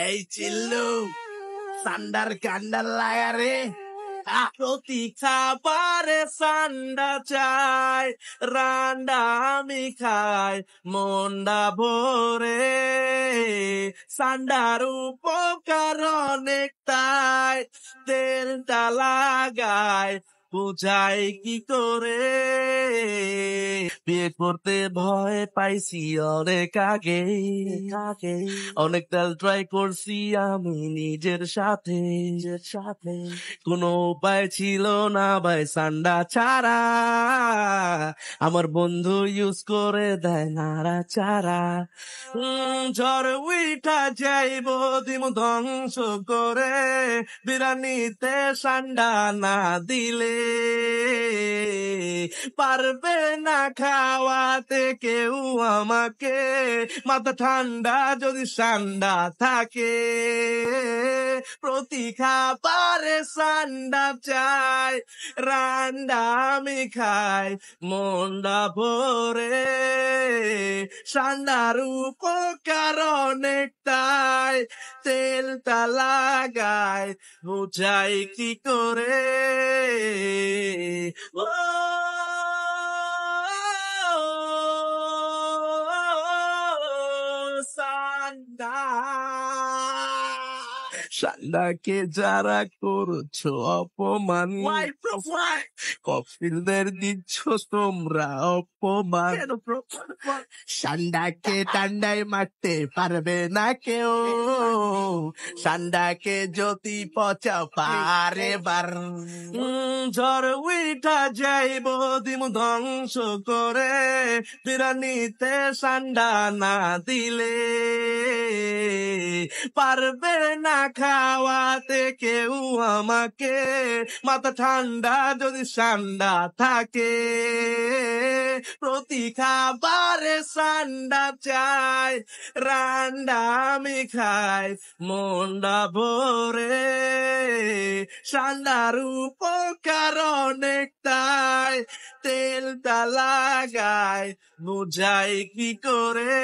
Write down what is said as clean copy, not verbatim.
এই চিল্লু সান্ডার কান্ডার লাগারে প্রতি খাবারে সান্ডা চাই রান্ডা আমি খাই মন্ডা ভরে সান্ডার উপকার অনেক তাই তেলটা লাগায় বুঝাই কি করে বিয়ে করতে ভয় পাইছি অনেক আগে অনেক তেল ট্রাই করছি আমি নিজের সাথে কোনো উপায় ছিল না ভাই সান্ডা ছাড়া আমার বন্ধু ইউজ করে দেয় নাড়া চারা ঝড় উইঠা যাইব দিম ধ্বংস করে বিরানিতে সান্ডা না দিলে পারবে না খাওয়াতে কেউ আমাকে মাথা ঠান্ডা যদি সান্ডা থাকে প্রতি খাবারে সান্ডা চাই রান্ডা আমি খাই মন্ডা ভরে সান্ডার উপকার অনেক তাই তেলটা লাগায় বুঝাই কি করে সান্ডা সান্ডাকে যারা করছো অপমান কফিলদের দিচ্ছ তোমরা অপমান সান্ডাকে টান্ডায় মারতে পারবে না কেউ সান্ডাকে যদি পচা পারে বার ঝড় উইঠা যাইব দিম ধ্বংস করে বিরানিতে সান্ডা না দিলে পারবে না খাওয়াতে কেউ আমাকে মাথা ঠান্ডা যদি সান্ডা থাকে প্রতি খাবারে সান্ডা চাই রান্ডা আমি খাই মন্ডা ভরে সান্ডার উপকার অনেক তাই তেলটা লাগায় বুঝাই কি করে